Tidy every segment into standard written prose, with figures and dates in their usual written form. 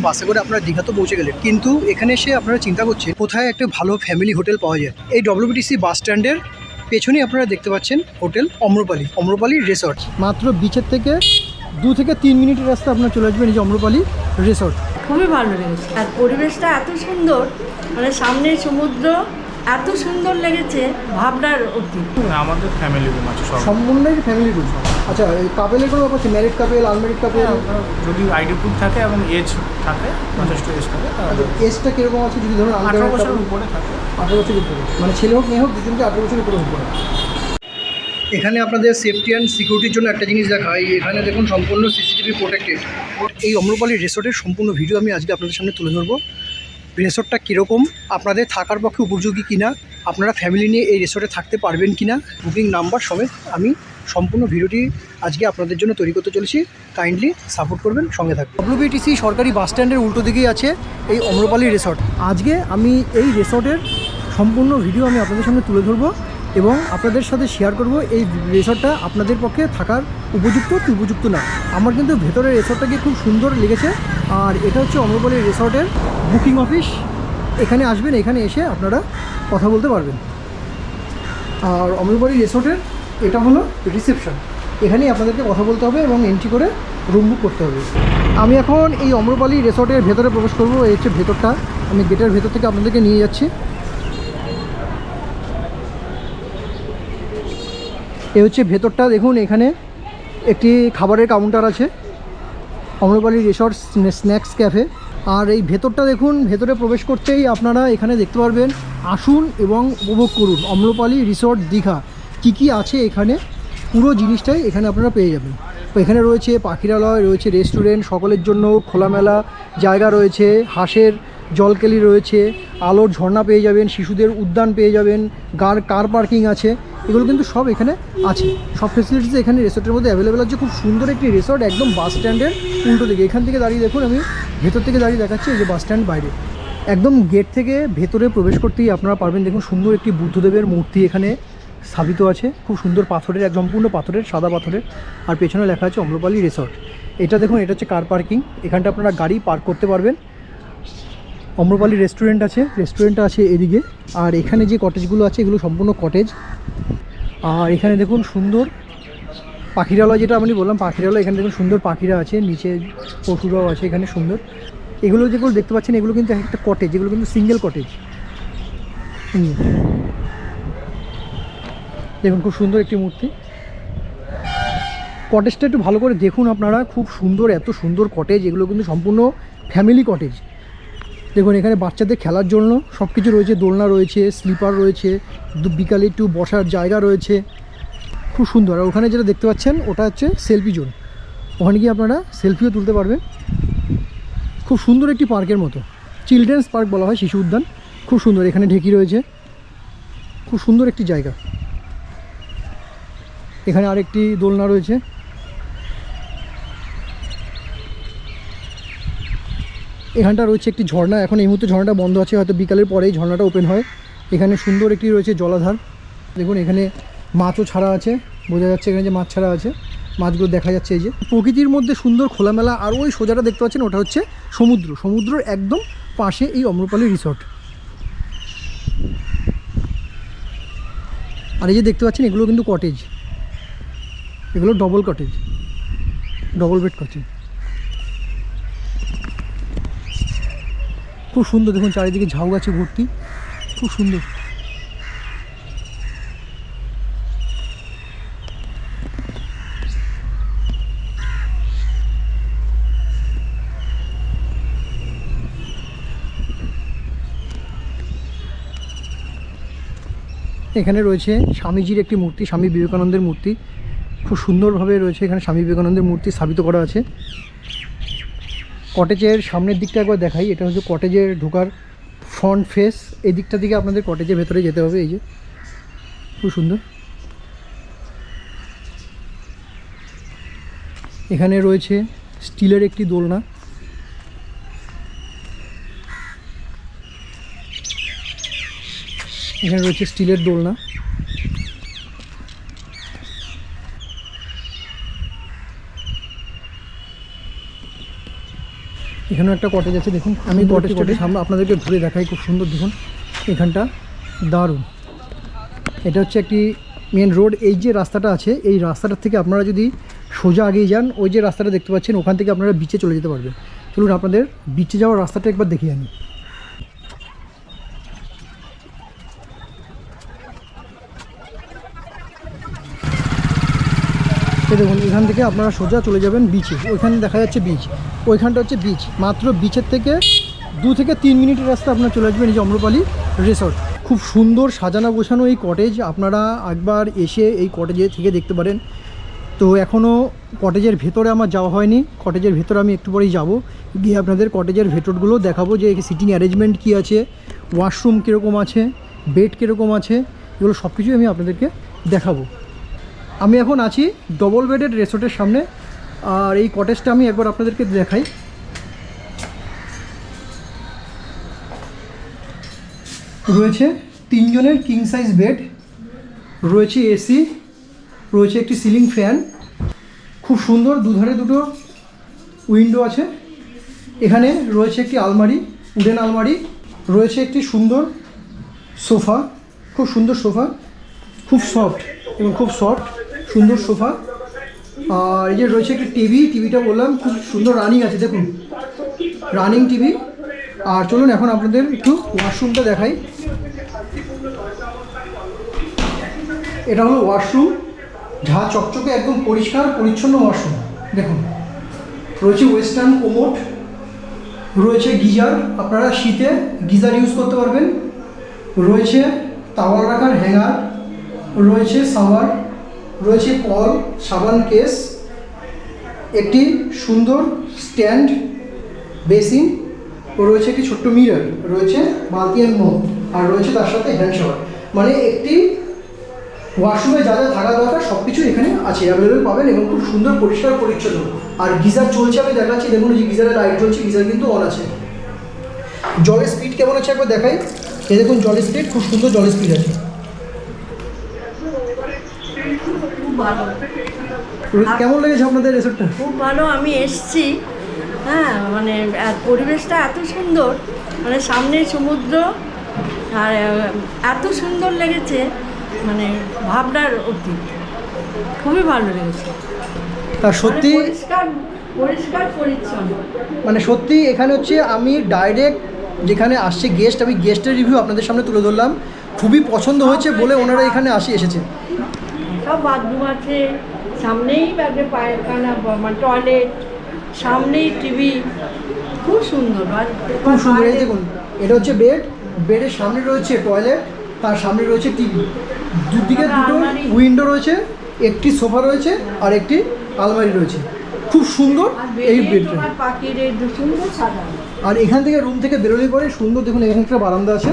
বাসে করে আপনারা দীঘা তো পৌঁছে গেলেন, কিন্তু এখানে এসে আপনারা চিন্তা করছেন কোথায় একটা ভালো ফ্যামিলি হোটেল পাওয়া যায়। এই ডব্লিউবিটিসি বাস স্ট্যান্ডের পেছনেই আপনারা দেখতে পাচ্ছেন হোটেল অম্রপালি রিসর্ট। মাত্র বিচের থেকে 2 থেকে 3 মিনিটের রাস্তা আপনারা চলে আসবেন এই যে অম্রপালি রিসর্ট। খুবই ভালো লেগেছে, আর পরিবেশটা এত সুন্দর, মানে সামনে সমুদ্র, এত সুন্দর লেগেছে ভাবনার অতীত। আমাদের ফ্যামিলি রুম আছে, সব সম্পূর্ণই ফ্যামিলি রুম। আচ্ছা, এই কাপেলের কোনো ব্যাপার আছে? Married couple, unmarried couple? যদি আইডি প্রুফ থাকে এবং এজ থাকে, যথেষ্ট এজ থাকে। এজটা কীরকম আছে? যদি ধরুন 18 বছরের উপরে থাকে। 18 বছরের উপরে, মানে ছেলে হোক মেয়ে হোক, দুজনকে 18 বছরের উপরে হোক। এখানে আপনাদের সেফটি অ্যান্ড সিকিউরিটির জন্য একটা জিনিস দেখাই, এখানে দেখুন সম্পূর্ণ সিসিটিভি প্রোটেক্টেড। এই অম্রপালি রিসোর্টের সম্পূর্ণ ভিডিও আমি আজকে আপনাদের সামনে তুলে ধরবো। রিসোর্টটা কীরকম, আপনাদের থাকার পক্ষে উপযোগী কিনা, আপনারা ফ্যামিলি নিয়ে এই রিসোর্টে থাকতে পারবেন কিনা, বুকিং নাম্বার সমেত আমি সম্পূর্ণ ভিডিওটি আজকে আপনাদের জন্য তৈরি করতে চলেছি। কাইন্ডলি সাপোর্ট করবেন, সঙ্গে থাকবেন। ডব্লিউবিটিসি সরকারি বাস স্ট্যান্ডের উল্টো দিকেই আছে এই অম্রপালি রিসোর্ট। আজকে আমি এই রিসোর্টের সম্পূর্ণ ভিডিও আমি আপনাদের সামনে তুলে ধরবো এবং আপনাদের সাথে শেয়ার করব এই রিসর্টটা আপনাদের পক্ষে থাকার উপযুক্ত কি উপযুক্ত না। আমার কিন্তু ভেতরের রিসর্টটাকে খুব সুন্দর লেগেছে। আর এটা হচ্ছে অম্রপালি রিসর্টের বুকিং অফিস। এখানে আসবেন, এখানে এসে আপনারা কথা বলতে পারবেন। আর অম্রপালি রিসর্টের এটা হলো রিসেপশন, এখানেই আপনাদেরকে কথা বলতে হবে এবং এন্ট্রি করে রুম বুক করতে হবে। আমি এখন এই অম্রপালি রিসর্টের ভেতরে প্রবেশ করব। এই হচ্ছে ভেতরটা, আমি গেটের ভেতর থেকে আপনাদেরকে নিয়ে যাচ্ছি। এই হচ্ছে ভেতরটা, দেখুন এখানে একটি খাবারের কাউন্টার আছে, অম্রপালি রিসর্ট স্ন্যাক্স ক্যাফে। আর এই ভেতরটা দেখুন, ভেতরে প্রবেশ করতেই আপনারা এখানে দেখতে পারবেন, আসুন এবং উপভোগ করুন অম্রপালি রিসর্ট দীঘা। কি আছে এখানে, পুরো জিনিসটাই এখানে আপনারা পেয়ে যাবেন। তো এখানে রয়েছে পাখিরালয়, রয়েছে রেস্টুরেন্ট, সকলের জন্য খোলামেলা জায়গা রয়েছে, হাঁসের জলকেলি রয়েছে, আলোর ঝর্ণা পেয়ে যাবেন, শিশুদের উদ্যান পেয়ে যাবেন, কার পার্কিং আছে, এগুলো কিন্তু সব এখানে আছে। সব ফেসিলিটিস এখানে রিসোর্টের মধ্যে অ্যাভেলেবেল আছে। খুব সুন্দর একটি রিসোর্ট, একদম বাস স্ট্যান্ডের উল্টো দিকে। এখান থেকে দাঁড়িয়ে দেখুন, আমি ভেতর থেকে দাঁড়িয়ে দেখাচ্ছি এই যে বাস স্ট্যান্ড বাইরে। একদম গেট থেকে ভেতরে প্রবেশ করতেই আপনারা পারবেন, দেখুন সুন্দর একটি বুদ্ধদেবের মূর্তি এখানে স্থাপিত আছে, খুব সুন্দর পাথরের, এক সম্পূর্ণ পাথরের, সাদা পাথরের। আর পেছনে লেখা আছে অম্রপালি রিসর্ট। এটা দেখুন, এটা হচ্ছে কার পার্কিং, এখানটা আপনারা গাড়ি পার্ক করতে পারবেন। অম্রপালি রেস্টুরেন্ট আছে, রেস্টুরেন্টটা আছে এদিকে। আর এখানে যে কটেজগুলো আছে এগুলো সম্পূর্ণ কটেজ। আর এখানে দেখুন সুন্দর পাখিরালয়, যেটা আমি বললাম পাখিরালয়, এখানে দেখুন সুন্দর পাখিরা আছে, নিচে পশুরাও আছে এখানে সুন্দর। এগুলো যেগুলো দেখতে পাচ্ছেন এগুলো কিন্তু একটা কটেজ, এগুলো কিন্তু সিঙ্গেল কটেজ। দেখুন খুব সুন্দর একটি মূর্তি। কটেজটা একটু ভালো করে দেখুন আপনারা, খুব সুন্দর, এত সুন্দর কটেজ। এগুলো কিন্তু সম্পূর্ণ ফ্যামিলি কটেজ। দেখুন এখানে বাচ্চাদের খেলার জন্য সব কিছু রয়েছে, দোলনা রয়েছে, স্লিপার রয়েছে, বিকালে একটু বসার জায়গা রয়েছে, খুব সুন্দর। আর ওখানে যেটা দেখতে পাচ্ছেন ওটা হচ্ছে সেলফি জোন, ওখানে গিয়ে আপনারা সেলফিও তুলতে পারবেন। খুব সুন্দর একটি পার্কের মতো, চিলড্রেন্স পার্ক বলা হয়, শিশু উদ্যান, খুব সুন্দর। এখানে ঢেকি রয়েছে, খুব সুন্দর একটি জায়গা। এখানে আরেকটি দোলনা রয়েছে। এখানটা রয়েছে একটি ঝর্ণা, এখন এই মুহূর্তে ঝর্ণাটা বন্ধ আছে, হয়তো বিকালের পরেই ঝর্ণাটা ওপেন হয়। এখানে সুন্দর একটি রয়েছে জলাধার। দেখুন এখানে মাছও ছাড়া আছে, বোঝা যাচ্ছে এখানে যে মাছ ছাড়া আছে, মাছগুলো দেখা যাচ্ছে। এই যে প্রকৃতির মধ্যে সুন্দর খোলামেলা। আর ওই সোজাটা দেখতে পাচ্ছেন ওটা হচ্ছে সমুদ্র, সমুদ্রের একদম পাশে এই অম্রপালি রিসর্ট। আর এই যে দেখতে পাচ্ছেন এগুলো কিন্তু কটেজ, এগুলো double cottage, double bed cottage. খুব সুন্দর, দেখুন চারিদিকে ঝাউ গাছে ভর্তি, খুব সুন্দর। এখানে রয়েছে স্বামীজির একটি মূর্তি, স্বামী বিবেকানন্দের মূর্তি, খুব সুন্দরভাবে রয়েছে এখানে স্বামী বিবেকানন্দের মূর্তি স্থাপিত করা আছে। কটেজের সামনের দিকটা একবার দেখাই, এটা হচ্ছে কটেজের ঢোকার ফ্রন্ট ফেস। এই দিকটা থেকে আপনাদের কটেজের ভেতরে যেতে হবে। এই যে খুব সুন্দর। এখানে রয়েছে স্টিলের একটি দোলনা, এখানে রয়েছে স্টিলের দোলনা। এখানেও একটা কটেজ আছে দেখুন। আমি কটেজটাকে সামনে আপনাদেরকে ঘুরে দেখাই, খুব সুন্দর দেখুন এখানটা, দারুণ। এটা হচ্ছে একটি মেন রোড। এই যে রাস্তাটা আছে, এই রাস্তাটার থেকে আপনারা যদি সোজা আগিয়ে যান, ওই যে রাস্তাটা দেখতে পাচ্ছেন, ওখান থেকে আপনারা বিচে চলে যেতে পারবেন। চলুন আপনাদের বিচে যাওয়ার রাস্তাটা একবার দেখিয়ে আনি। এই দেখুন, এখান থেকে আপনারা সোজা চলে যাবেন বিচে। ওইখানে দেখা যাচ্ছে বিচ, ওইখানটা হচ্ছে বিচ। মাত্র বিচের থেকে 2 থেকে 3 মিনিটের রাস্তা আপনারা চলে আসবেন এই যে অম্রপালি রিসর্ট। খুব সুন্দর সাজানো গোছানো এই কটেজ, আপনারা একবার এসে এই কটেজে থেকে দেখতে পারেন। তো এখনও কটেজের ভেতরে আমার যাওয়া হয়নি, কটেজের ভেতরে আমি একটু পরেই যাব, গিয়ে আপনাদের কটেজের ভেতরগুলো দেখাবো যে সিটিং অ্যারেঞ্জমেন্ট কী আছে, ওয়াশরুম কীরকম আছে, বেড কীরকম আছে, এগুলো সব কিছুই আমি আপনাদেরকে দেখাবো। আমি এখন আছি ডবল বেডের রিসর্টের সামনে, আর এই কটেজটা আমি একবার আপনাদেরকে দেখাই। রয়েছে 3 জনের কিং সাইজ বেড, রয়েছে এসি, রয়েছে একটি সিলিং ফ্যান, খুব সুন্দর। দুধারে দুটো উইন্ডো আছে। এখানে রয়েছে একটি আলমারি, উডেন আলমারি, রয়েছে একটি সুন্দর সোফা, খুব সুন্দর সোফা, খুব সফট এবং খুব সফট সুন্দর সোফা। আর এই যে রয়েছে একটি টিভি, টিভিটা বললাম খুব সুন্দর রানিং আছে, দেখুন রানিং টিভি। আর চলুন এখন আপনাদের একটু ওয়াশরুমটা দেখাই। এটা হলো ওয়াশরুম, ঝা চকচকে একদম পরিষ্কার পরিচ্ছন্ন ওয়াশরুম। দেখুন রয়েছে ওয়েস্টার্ন কোমোড, রয়েছে গিজার, আপনারা শীতে গিজার ইউজ করতে পারবেন, রয়েছে তাওয়াল রাখার হ্যাঙ্গার, রয়েছে শাওয়ার, রয়েছে কল, সাবান কেস, একটি সুন্দর স্ট্যান্ড বেসিন, ও রয়েছে একটি ছোট্ট মিরর, রয়েছে বালতি অ্যান্ড মগ, আর রয়েছে তার সাথে হ্যান্ড শাওয়ার। মানে একটি ওয়াশরুমে যা যা থাকা দরকার সব কিছু এখানে আছে, অ্যাভেলেবেল পাবেন এবং খুব সুন্দর পরিষ্কার পরিচ্ছন্ন। আর গিজার চলছে, আমি দেখাচ্ছি, দেখুন যে গিজারের লাইট জ্বলছে, গিজার কিন্তু অন আছে। জলের স্পিড কেমন আছে একবার দেখাই। এই দেখুন জলের স্পিড, খুব সুন্দর জলের স্পিড আছে। খুব ভালো, কেমন লেগেছে আপনাদের রিসর্টটা? খুব ভালো। আমি এসছি, হ্যাঁ, মানে পরিবেশটা এত সুন্দর, মানে সামনে সমুদ্র, আর এত সুন্দর লেগেছে, মানে ভাবনার অতীত। খুবই ভালো লেগেছে। তা সত্যি পরিষ্কার পরিষ্কার পরিচ্ছন্ন, মানে সত্যি এখানে হচ্ছে আমি ডাইরেক্ট যেখানে আসছে গেস্ট, আমি গেস্টের রিভিউ আপনাদের সামনে তুলে ধরলাম। খুবই পছন্দ হয়েছে বলে ওনারা এখানে এসেছে। সব বাথরুম আছে, সামনেই পায়খানা, মানে টয়লেট, সামনেই টিভি, খুব সুন্দর। খুব সুন্দর। এই দেখুন এটা হচ্ছে বেড, বেডের সামনে রয়েছে টয়লেট, তার সামনে রয়েছে টিভি, দুদিকে দুটো উইন্ডো রয়েছে, একটি সোফা রয়েছে আর একটি আলমারি রয়েছে। খুব সুন্দর এই বেডটা। আর এখান থেকে রুম থেকে বেরোলে পরে সুন্দর, দেখুন এখানে একটা বারান্দা আছে,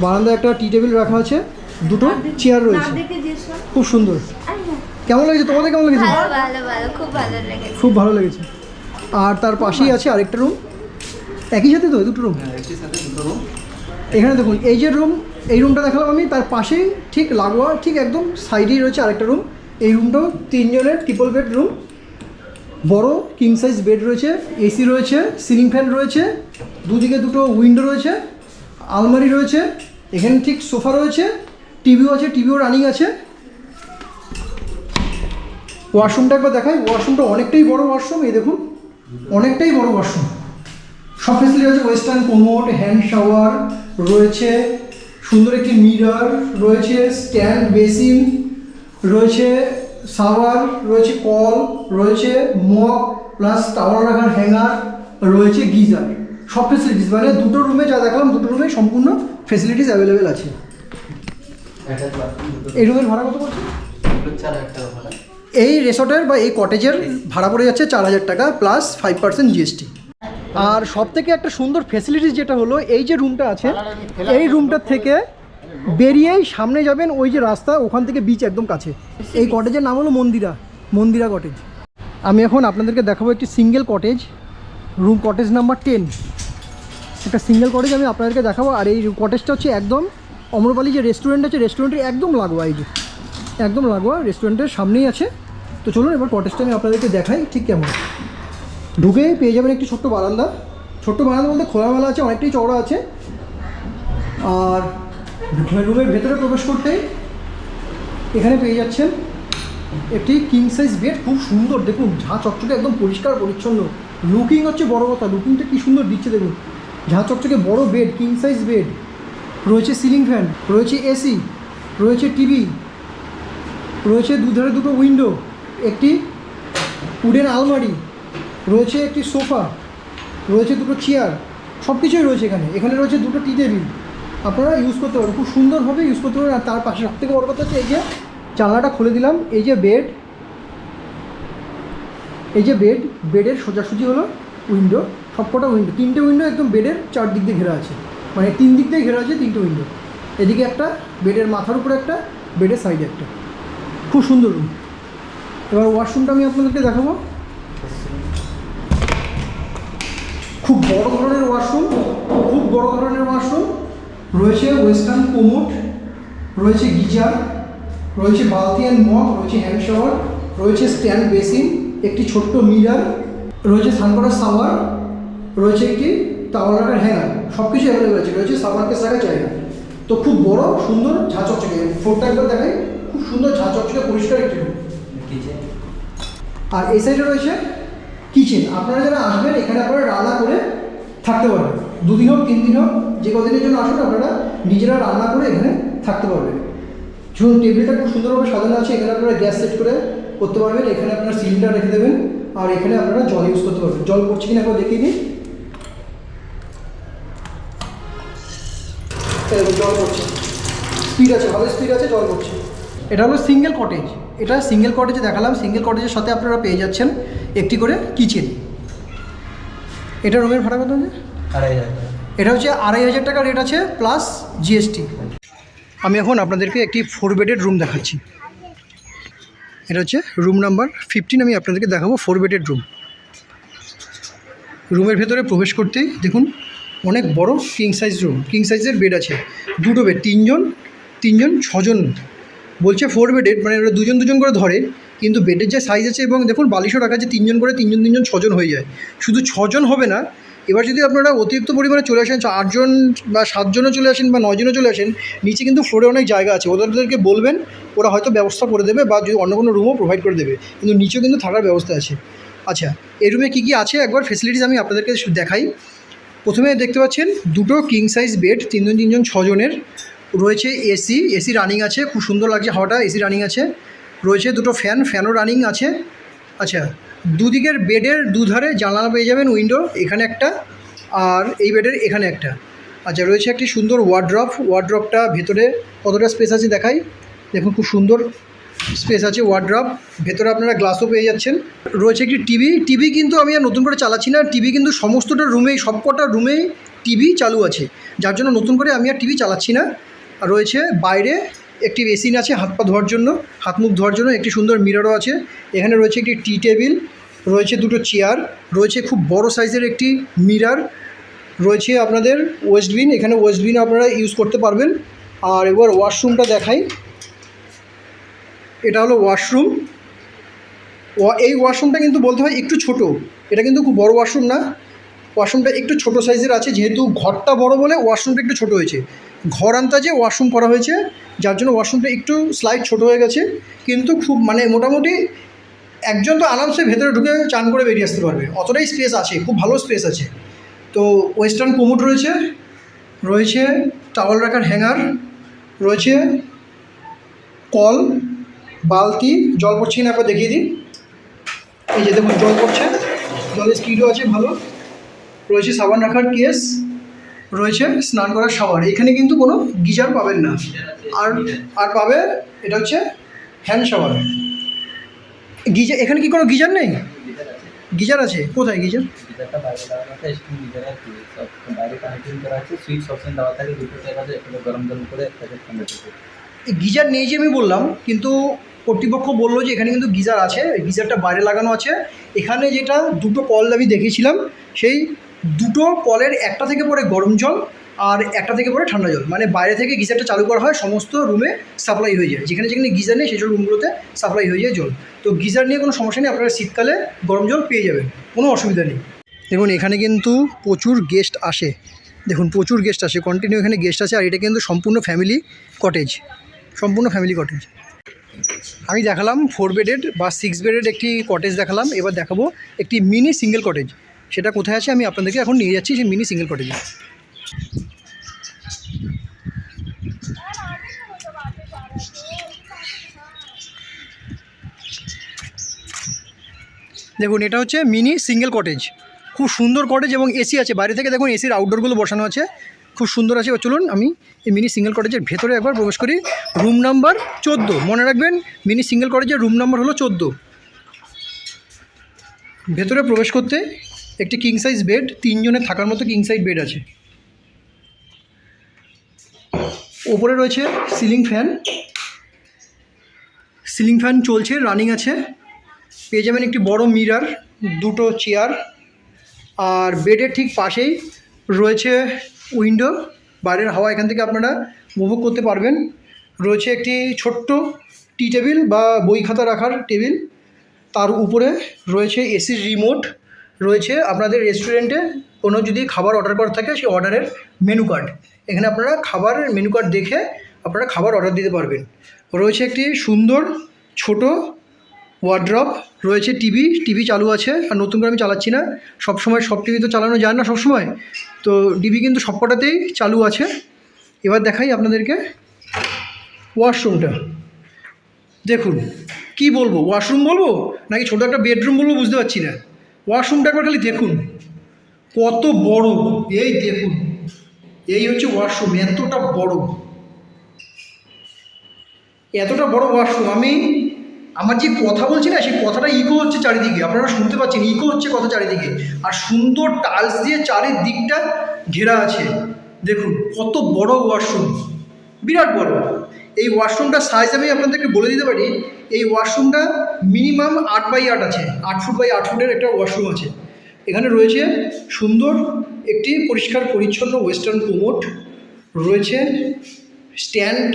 বারান্দায় একটা টি টেবিল রাখা আছে, দুটো চেয়ার রয়েছে, খুব সুন্দর। কেমন লেগেছে তোমাদের? কেমন লেগেছে? খুব ভালো লেগেছে। আর তার পাশেই আছে আরেকটা রুম, একই সাথে তো দুটো রুম। এখানে দেখুন এই যে রুম, এই রুমটা দেখালাম আমি, তার পাশেই ঠিক লাগোয়া, ঠিক একদম সাইডেই রয়েছে আরেকটা রুম। এই রুমটাও 3 জনের ট্রিপল বেড রুম, বড় কিং সাইজ বেড রয়েছে, এসি রয়েছে, সিলিং ফ্যান রয়েছে, দুদিকে দুটো উইন্ডো রয়েছে, আলমারি রয়েছে, এখানে ঠিক সোফা রয়েছে, টিভিও আছে, টিভিও রানিং আছে। ওয়াশরুমটা একবার দেখাই। ওয়াশরুমটা অনেকটাই বড় ওয়াশরুম, এই দেখুন অনেকটাই বড় ওয়াশরুম। সব ফেসিলিটি আছে, ওয়েস্টার্ন কোমোড, হ্যান্ড শাওয়ার রয়েছে, সুন্দর একটি মিরর রয়েছে, স্ট্যান্ড বেসিন রয়েছে, শাওয়ার রয়েছে, কল রয়েছে, মগ প্লাস টাওয়াল রাখার হ্যাঙ্গার রয়েছে, গিজার, সব ফেসিলিটিস। মানে দুটো রুমে যা দেখালাম, দুটো রুমে সম্পূর্ণ ফেসিলিটিস অ্যাভেলেবেল আছে। এই রুমের ভাড়া কত পড়ছে? এই রিসর্টের বা এই কটেজের ভাড়া পড়ে যাচ্ছে 4000 টাকা প্লাস 5% জিএসটি। আর সব থেকে একটা সুন্দর ফেসিলিটিস যেটা হলো, এই যে রুমটা আছে, এই রুমটার থেকে বেরিয়েই সামনে যাবেন ওই যে রাস্তা, ওখান থেকে বিচ একদম কাছে। এই কটেজের নাম হলো মন্দিরা কটেজ। আমি এখন আপনাদেরকে দেখাবো একটি single cottage, room cottage number 10। একটা সিঙ্গেল কটেজ আমি আপনাদেরকে দেখাবো। আর এই কটেজটা হচ্ছে একদম অম্রপালি যে রেস্টুরেন্ট আছে, রেস্টুরেন্টের একদম লাগোয়া, এই যে একদম লাগোয়া রেস্টুরেন্টের সামনেই আছে। তো চলুন এবার কটেজটা আমি আপনাদেরকে দেখাই ঠিক কেমন। ঢুকেই পেয়ে যাবেন একটি ছোট্ট ছোট্ট বারান্দা বলতে খোলামেলা আছে, অনেকটাই চওড়া আছে। আর রুমের ভেতরে প্রবেশ করতেই এখানে পেয়ে যাচ্ছেন একটি কিং সাইজ বেড, খুব সুন্দর, দেখুন ঝাঁ চকচকে একদম পরিষ্কার পরিচ্ছন্ন, লুকিং হচ্ছে বড় কথা, লুকিংটা কী সুন্দর দিচ্ছে দেখুন, ঝাঁ চকচকে বড় বেড, কিং সাইজ বেড, রয়েছে সিলিং ফ্যান, রয়েছে এসি, রয়েছে টিভি, রয়েছে দুধারে দুটো উইন্ডো, একটি উডেন আলমারি, রয়েছে একটি সোফা, রয়েছে দুটো চেয়ার, সব কিছুই রয়েছে এখানে। এখানে রয়েছে দুটো টি টেবিল, আপনারা ইউজ করতে পারেন, খুব সুন্দরভাবে ইউজ করতে পারেন। আর তার পাশে সবথেকে বড় কথা হচ্ছে এই যে জানলাটা খুলে দিলাম, এই যে বেড, এই যে বেডের সোজাসুজি হলো উইন্ডো, সবকটা উইন্ডো, 3টে উইন্ডো একদম বেডের 4 দিক দিয়ে ঘেরা আছে, মানে 3 দিক দিয়ে ঘেরা আছে 3টে উইন্ডো, এদিকে একটা, বেডের মাথার উপরে একটা, বেডের সাইডে একটা, খুব সুন্দর রুম। এবার ওয়াশরুমটা আমি আপনাদেরকে দেখাবো, খুব বড় ধরনের ওয়াশরুম, খুব বড় ধরনের ওয়াশরুম, রয়েছে ওয়েস্টার্ন কোমোড, রয়েছে গিজার, রয়েছে বালতি অ্যান্ড মগ, রয়েছে হ্যান্ড শাওয়ার, রয়েছে স্ট্যান্ড বেসিন, একটি ছোট্ট মিরার, রয়েছে স্নান করার শাওয়ার, রয়েছে একটি টাওয়াল রাখার হ্যাঙ্গার, সব কিছু অ্যাভেলেবেল আছে, রয়েছে সাবান কেস রাখার জায়গা। তো খুব বড় সুন্দর ঝাঁ চকচকে, ফ্লোরটা একবার দেখাই, খুব সুন্দর ঝাঁ চকচকে পরিষ্কার একটি রুম। আর এই সাইডে রয়েছে কিচেন, আপনারা যারা আসবেন এখানে আপনারা রান্না করে থাকতে পারবেন, 2 দিন হোক 3 দিন হোক, যে কদিনের জন্য আসুন আপনারা নিজেরা রান্না করে এখানে থাকতে পারবেন। ধরুন টেবিলটা খুব সুন্দরভাবে সাজানো আছে, এখানে আপনারা গ্যাস সেট করে করতে পারবেন, এখানে আপনারা সিলিন্ডার রেখে দেবেন, আর এখানে আপনারা জল ইউজ করতে পারবেন। জল পড়ছে কিনা একবার দেখিয়ে নিই, জল পড়ছে, স্পিড আছে, ভালো স্পিড আছে, জল পড়ছে। এটা হলো সিঙ্গেল কটেজ, এটা সিঙ্গেল কটেজে দেখালাম, সিঙ্গেল কটেজের সাথে আপনারা পেয়ে যাচ্ছেন একটি করে কিচেন। এটা রুমের ভাড়া কত আছে? 2500। এটা হচ্ছে 2500 টাকা রেট আছে প্লাস জিএসটি। আমি এখন আপনাদেরকে একটি 4 বেডের রুম দেখাচ্ছি, এটা হচ্ছে রুম নাম্বার 15, আমি আপনাদেরকে দেখাবো 4 বেডের রুম। রুমের ভেতরে প্রবেশ করতেই দেখুন অনেক বড় কিং সাইজ রুম, কিং সাইজের বেড আছে, দুটো বেড, 3জন 6জন, বলছে 4 বেডের, মানে ওরা 2জন করে ধরে, কিন্তু বেডের যে সাইজ আছে এবং দেখুন বালিশও রাখা আছে 3জন করে, 3জন 6জন হয়ে যায়। শুধু 6জন হবে না, এবার যদি আপনারা অতিরিক্ত পরিমাণে চলে আসেন, 8জন বা 7জনও চলে আসেন বা 9জনও চলে আসেন, নিচে কিন্তু ফ্লোরে অনেক জায়গা আছে, ওদেরকে বলবেন, ওরা হয়তো ব্যবস্থা করে দেবে বা যদি অন্য কোনো রুমও প্রোভাইড করে দেবে, কিন্তু নিচেও কিন্তু থাকার ব্যবস্থা আছে। আচ্ছা, এই রুমে কী কী আছে একবার ফেসিলিটিস আমি আপনাদেরকে দেখাই। প্রথমে দেখতে পাচ্ছেন দুটো কিং সাইজ বেড, 3জন 6জনের, রয়েছে এসি রানিং আছে, খুব সুন্দর লাগছে হাওয়াটা, এসি রানিং আছে, রয়েছে দুটো ফ্যানও রানিং আছে। আচ্ছা, দুদিকের বেডের দুধারে জানলা পেয়ে যাবেন, উইন্ডো, এখানে একটা আর এই বেডের এখানে একটা। আচ্ছা, রয়েছে একটি সুন্দর ওয়ার্ড্রপটা ভেতরে কতটা স্পেস আছে দেখাই, দেখুন খুব সুন্দর স্পেস আছে ওয়ার্ড্রপ, ভেতরে আপনারা গ্লাসও পেয়ে যাচ্ছেন। রয়েছে একটি টিভি কিন্তু আমি আর নতুন করে চালাচ্ছি না, টিভি কিন্তু সমস্তটা রুমেই, সবকটা রুমেই টিভি চালু আছে, যার জন্য নতুন করে আমি আর টিভি চালাচ্ছি না। আর রয়েছে বাইরে একটি বেসিন আছে হাত পা ধোয়ার জন্য, হাত মুখ ধোয়ার জন্য, একটি সুন্দর মিররও আছে। এখানে রয়েছে একটি টি টেবিল, রয়েছে দুটো চেয়ার, রয়েছে খুব বড় সাইজের একটি মিরর, রয়েছে আপনাদের ওয়েস্টবিন, এখানে ওয়েস্টবিন আপনারা ইউজ করতে পারবেন। আর এবার ওয়াশরুমটা দেখাই, এটা হলো ওয়াশরুম। এই ওয়াশরুমটা কিন্তু বলতে হয় একটু ছোট, এটা কিন্তু খুব বড় ওয়াশরুম না, ওয়াশরুমটা একটু ছোট সাইজের আছে, যেহেতু ঘরটা বড় বলে ওয়াশরুমটা একটু ছোট হয়েছে, ঘর আন্দাজে ওয়াশরুম করা হয়েছে, যার জন্য ওয়াশরুমটা একটু স্লাইড ছোট হয়ে গেছে, কিন্তু খুব মানে মোটামুটি একজন তো আরামসে ভেতরে ঢুকে চান করে বেরিয়ে আসতে পারবে, অতটাই স্পেস আছে, খুব ভালো স্পেস আছে। তো ওয়েস্টার্ন কোমোড রয়েছে টাওয়াল রাখার হ্যাঙ্গার, রয়েছে কল, বালতি, জল পড়ছে কিনা একবার দেখিয়ে দিই, এই যে দেখুন জল পড়ছে, জলের স্পিডও আছে ভালো, রয়েছে সাবান রাখার কেস, রয়েছে স্নান করার শাওয়ার, এখানে কিন্তু কোনো গিজার পাবেন না, আর পাবে এটা হচ্ছে হ্যান্ড শাওয়ার। গিজার এখানে কি কোনো গিজার নেই? গিজার আছে, কোথায় গিজার? গিজারটা বাইরে লাগানো আছে, স্টিম গিজার আছে, সব বাইরে কানেক্টিং করা আছে, সুইচ অপশন দেওয়া থাকে, দুটো ট্যাপ আছে, একটা গরম জল করে একটা ঠান্ডা করে। গিজার নেই যে আমি বললাম, কিন্তু কর্তৃপক্ষ বললো যে এখানে কিন্তু গিজার আছে, গিজারটা বাইরে লাগানো আছে। এখানে যেটা দুটো কল আমি দেখিয়েছিলাম, সেই দুটো কলের একটা থেকে পরে গরম জল আর একটা থেকে পরে ঠান্ডা জল, মানে বাইরে থেকে গিজারটা চালু করা হয়, সমস্ত রুমে সাপ্লাই হয়ে যায়, যেখানে যেখানে গিজার নেই সেসব রুমগুলোতে সাপ্লাই হয়ে যায় জল। তো গিজার নিয়ে কোনো সমস্যা নেই, আপনারা শীতকালে গরম জল পেয়ে যাবেন, কোনো অসুবিধা নেই। দেখুন এখানে কিন্তু প্রচুর গেস্ট আসে, দেখুন প্রচুর গেস্ট আসে, কন্টিনিউ এখানে গেস্ট আছে। আর এটা কিন্তু সম্পূর্ণ ফ্যামিলি কটেজ, সম্পূর্ণ ফ্যামিলি কটেজ। আমি দেখালাম 4 বেডেড বা 6 বেডেড একটি কটেজ দেখালাম, এবার দেখাবো একটি মিনি সিঙ্গেল কটেজ। সেটা কোথায় আছে আমি আপনাদেরকে এখন নিয়ে যাচ্ছি সেই মিনি সিঙ্গেল কটেজে। দেখুন এটা হচ্ছে মিনি সিঙ্গেল কটেজ, খুব সুন্দর কটেজ এবং এসি আছে। বাইরে থেকে দেখুন এসির আউটডোরগুলো বসানো আছে, খুব সুন্দর আছে। এবার চলুন আমি এই মিনি সিঙ্গেল কটেজের ভেতরে একবার প্রবেশ করি। রুম নাম্বার 14, মনে রাখবেন মিনি সিঙ্গেল কটেজের রুম নাম্বার হলো 14। ভেতরে প্রবেশ করতে একটি কিং সাইজ বেড, 3 জনের থাকার মতো কিং সাইজ বেড আছে। ওপরে রয়েছে সিলিং ফ্যান, সিলিং ফ্যান চলছে, রানিং আছে। পেয়ে যাবেন একটি বড় মিরার, 2টো চেয়ার, আর বেডের ঠিক পাশেই রয়েছে উইন্ডো, বাইরের হাওয়া এখান থেকে আপনারা উপভোগ করতে পারবেন। রয়েছে একটি ছোট্ট টি টেবিল বা বই খাতা রাখার টেবিল, তার উপরে রয়েছে এসির রিমোট, রয়েছে আপনাদের রেস্টুরেন্টে কোনো যদি খাবার অর্ডার করা থাকে সেই অর্ডারের মেনু কার্ড। এখানে আপনারা খাবারের মেনু কার্ড দেখে আপনারা খাবার অর্ডার দিতে পারবেন। রয়েছে একটি সুন্দর ছোট ওয়ার্ড্রপ, রয়েছে টিভি চালু আছে। আর নতুন করে আমি চালাচ্ছি না, সবসময় সব টিভি তো চালানো যায় না সবসময়, তো টিভি কিন্তু সবকটাতেই চালু আছে। এবার দেখাই আপনাদেরকে ওয়াশরুমটা। দেখুন কি বলবো, ওয়াশরুম বলবো নাকি ছোটো একটা বেডরুম বলবো বুঝতে পারছি না। ওয়াশরুমটা একবার খালি দেখুন কত বড়, এই দেখুন এই হচ্ছে ওয়াশরুম, এতটা বড়, এতটা বড় ওয়াশরুম। আমার যে কথা বলছি না সেই কথাটা ইকো হচ্ছে চারিদিকে, আপনারা শুনতে পাচ্ছেন ইকো হচ্ছে কথা চারিদিকে। আর সুন্দর টাইলস দিয়ে চারিদিকটা ঘেরা আছে, দেখুন কত বড় ওয়াশরুম, বিরাট বড়। এই ওয়াশরুমটার সাইজ আমি আপনাদেরকে বলে দিতে পারি, এই ওয়াশরুমটা মিনিমাম 8x8 আছে, 8 ফুট বাই 8 ফুটের একটা ওয়াশরুম আছে। এখানে রয়েছে সুন্দর একটি পরিষ্কার পরিচ্ছন্ন ওয়েস্টার্ন কোমোড, রয়েছে স্ট্যান্ড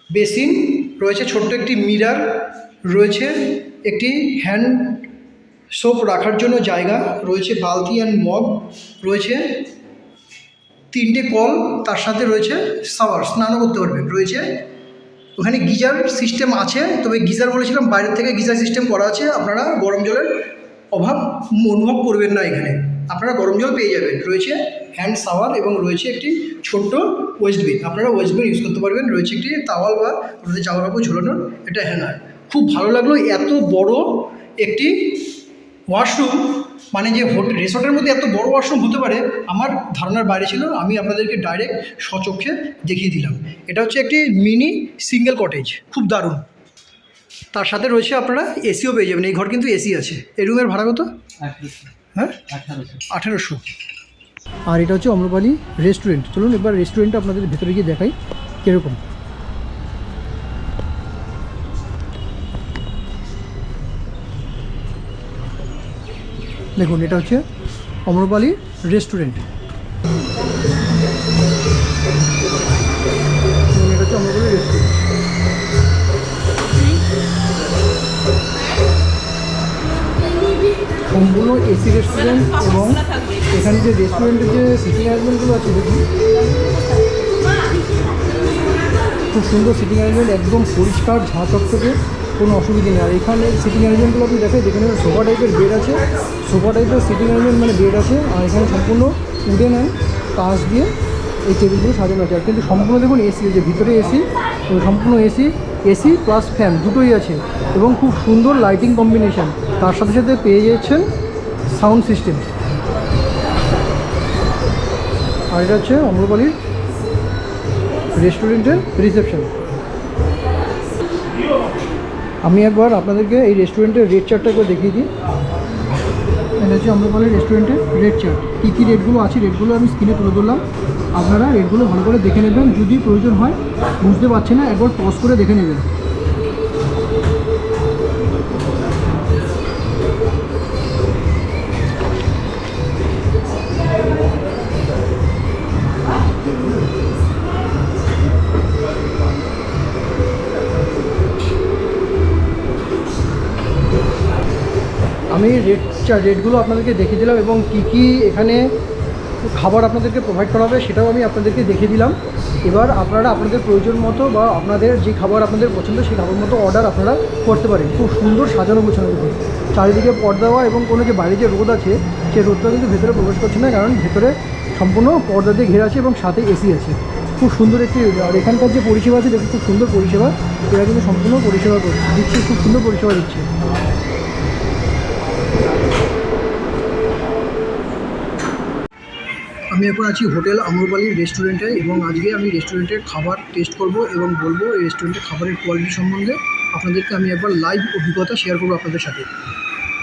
বেসিন, রয়েছে ছোট্ট একটি মিরার, রয়েছে একটি হ্যান্ড সোপ রাখার জন্য জায়গা, রয়েছে বালতি অ্যান্ড মগ, রয়েছে 3টে কল, তার সাথে রয়েছে শাওয়ার, স্নানও করতে পারবেন। রয়েছে ওখানে গিজার সিস্টেম আছে, তবে গিজার বলেছিলাম বাইরের থেকে গিজার সিস্টেম করা আছে, আপনারা গরম জলের অভাব অনুভব করবেন না, এখানে আপনারা গরম জল পেয়ে যাবেন। রয়েছে হ্যান্ড শাওয়ার এবং রয়েছে একটি ছোট্ট ওয়েস্টবিন, আপনারা ওয়েস্টবিন ইউজ করতে পারবেন। রয়েছে একটি তাওয়াল বা আপনাদের জামা কাপড় ঝোলানোর এটা হ্যাঙ্গার। খুব ভালো লাগলো, এত বড় একটি ওয়াশরুম, মানে যে রিসর্টের মধ্যে এত বড় ওয়াশরুম হতে পারে আমার ধারণার বাইরে ছিল। আমি আপনাদেরকে ডাইরেক্ট স্বচক্ষে দেখিয়ে দিলাম। এটা হচ্ছে একটি মিনি সিঙ্গেল কটেজ, খুব দারুণ। তার সাথে রয়েছে আপনারা এসিও পেয়ে যাবেন, এই ঘর কিন্তু এসি আছে। এই রুমের ভাড়া কত? 1800। হ্যাঁ 1800। আর এটা হচ্ছে অম্রপালি রেস্টুরেন্ট। চলুন এবার রেস্টুরেন্টটা আপনাদের ভেতরে গিয়ে দেখাই কীরকম। দেখুন এটা হচ্ছে অম্রপালি রেস্টুরেন্ট, এটা হচ্ছে অম্রপালি রেস্টুরেন্ট। সম্পূর্ণ এসি রেস্টুরেন্ট এবং এখানে যে রেস্টুরেন্টের যে সিটিং অ্যারেঞ্জমেন্টগুলো আছে দেখুন খুব সুন্দর সিটিং অ্যারেঞ্জমেন্ট, একদম পরিষ্কার ঝাঁ চকচকে, কোনো অসুবিধা নেই। আর এখানে সিটিং অ্যারেঞ্জমেন্টগুলো আপনি দেখেন, যেখানে সোফা টাইপের বেড আছে, সোফা টাইপের সিটিং অ্যারেঞ্জমেন্ট মানে বেড আছে। আর এখানে সম্পূর্ণ উডেন অ্যান্ড কাঁচ দিয়ে এই টেবিলগুলো সাজানো আছে। আর কিন্তু সম্পূর্ণ দেখুন এসি, যে ভিতরে এসি, সম্পূর্ণ এসি প্লাস ফ্যান দুটোই আছে এবং খুব সুন্দর লাইটিং কম্বিনেশান। তার সাথে সাথে পেয়ে যাচ্ছেন সাউন্ড সিস্টেম। আর এটা হচ্ছে অম্রপালির রেস্টুরেন্টের রিসেপশন। আমি একবার আপনাদেরকে এই রেস্টুরেন্টের রেট চার্টটা একবার দেখিয়ে দিই। এটা হচ্ছে অম্রপালির রেস্টুরেন্টের রেট চার্ট, কী কী রেটগুলো আছে রেটগুলো আমি স্ক্রিনে তুলে ধরলাম। আপনারা রেটগুলো ভালো করে দেখে নেবেন, যদি প্রয়োজন হয় বুঝতে পারছেন না একবার পজ করে দেখে নেবেন। আমি আমি রেটগুলো আপনাদেরকে দেখিয়ে দিলাম এবং কী এখানে খাবার আপনাদেরকে প্রোভাইড করা হবে সেটাও আমি আপনাদেরকে দেখিয়ে দিলাম। এবার আপনারা আপনাদের প্রয়োজন মতো বা আপনাদের যে খাবার আপনাদের পছন্দ সেই খাবার মতো অর্ডার আপনারা করতে পারেন। খুব সুন্দর সাজানো গোছানো দেখুন, চারিদিকে পর্দা দেওয়া এবং কোনো যে বাইরে যে রোদ আছে সেই রোদটা কিন্তু ভেতরে প্রবেশ করছে না, কারণ ভেতরে সম্পূর্ণ পর্দা দিয়ে ঘেরা আছে এবং সাথে এসি আছে। খুব সুন্দর একটি, আর এখানকার যে পরিষেবা আছে দেখুন খুব সুন্দর পরিষেবা, এরা কিন্তু সম্পূর্ণ পরিষেবা দিচ্ছে, খুব সুন্দর পরিষেবা দিচ্ছে। আমি এখন আছি হোটেল আম্রপালির রেস্টুরেন্টে এবং আজকে আমি রেস্টুরেন্টের খাবার টেস্ট করব এবং বলবো এই রেস্টুরেন্টের খাবারের কোয়ালিটি সম্বন্ধে আপনাদেরকে আমি একবার লাইভ অভিজ্ঞতা শেয়ার করবো আপনাদের সাথে।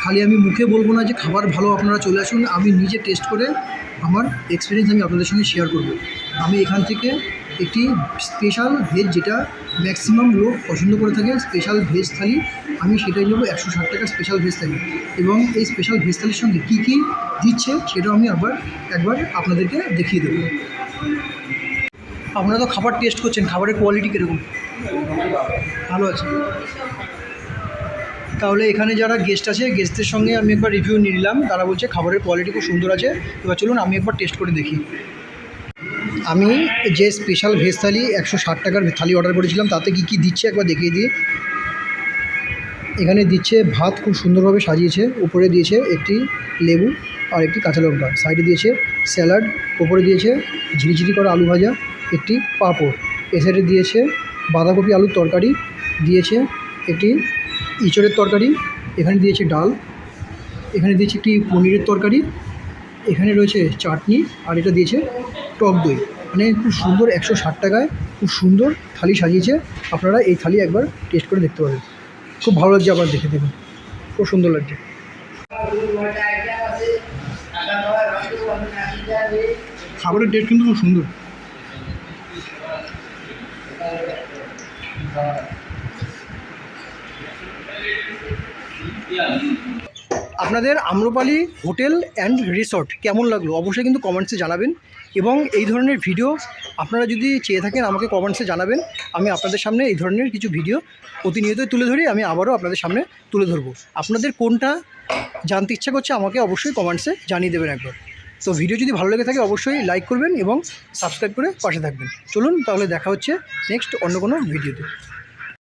খালি আমি মুখে বলবো না যে খাবার ভালো, আপনারা চলে আসুন, আমি নিজে টেস্ট করে আমার এক্সপিরিয়েন্স আমি আপনাদের সঙ্গে শেয়ার করব। আমি এখান থেকে একটি স্পেশাল ভেজ, যেটা ম্যাক্সিমাম লোক পছন্দ করে থাকে, স্পেশাল ভেজ থালি, আমি সেটাই নেবো 160 টাকার স্পেশাল ভেজ থালি। এবং এই স্পেশাল ভেজ থালির সঙ্গে কী কী দিচ্ছে সেটাও আমি একবার আপনাদেরকে দেখিয়ে দেবো। আপনারা তো খাবার টেস্ট করছেন, খাবারের কোয়ালিটি কীরকম? ভালো আছে। তাহলে এখানে যারা গেস্ট আছে, গেস্টদের সঙ্গে আমি একবার রিভিউ নিয়ে নিলাম, তারা বলছে খাবারের কোয়ালিটি খুব সুন্দর আছে। এবার চলুন আমি একবার টেস্ট করে দেখি। আমি যে স্পেশাল ভেজ থালি 160 টাকার থালি অর্ডার করেছিলাম, তাতে কী কী দিচ্ছে একবার দেখিয়ে দিই। এখানে দিচ্ছে ভাত, খুব সুন্দরভাবে সাজিয়েছে, উপরে দিয়েছে একটি লেবু আর একটি কাঁচা লঙ্কা, সাইডে দিয়েছে স্যালাড, উপরে দিয়েছে ঝিরিঝিরি করা আলু ভাজা, একটি পাঁপড়, এ সাইডে দিয়েছে বাঁধাকপি আলুর তরকারি, দিয়েছে একটি ইঁচড়ের তরকারি, এখানে দিয়েছে ডাল, এখানে দিয়েছে একটি পনিরের তরকারি, এখানে রয়েছে চাটনি, আর এটা দিয়েছে টক দই। মানে খুব সুন্দর 160 টাকায় খুব সুন্দর থালি সাজিয়েছে। আপনারা এই থালি একবার টেস্ট করে দেখতে পারেন, খুব ভালো লাগছে, আবার দেখে দেখুন খুব সুন্দর লাগছে। খাবারের টেস্ট কিন্তু খুব সুন্দর। আপনাদের আম্রপালি হোটেল অ্যান্ড রিসর্ট কেমন লাগলো অবশ্যই কিন্তু কমেন্টসে জানাবেন, এবং এই ধরনের ভিডিও আপনারা যদি চেয়ে থাকেন আমাকে কমেন্টসে জানাবেন। আমি আপনাদের সামনে এই ধরনের কিছু ভিডিও প্রতিনিয়তই তুলে ধরি, আমি আবারও আপনাদের সামনে তুলে ধরবো। আপনাদের কোনটা জানতে ইচ্ছা করছে আমাকে অবশ্যই কমেন্টসে জানিয়ে দেবেন একবার। তো ভিডিও যদি ভালো লেগে থাকে অবশ্যই লাইক করবেন এবং সাবস্ক্রাইব করে পাশে থাকবেন। চলুন তাহলে দেখা হচ্ছে নেক্সট অন্য কোনো ভিডিওতে।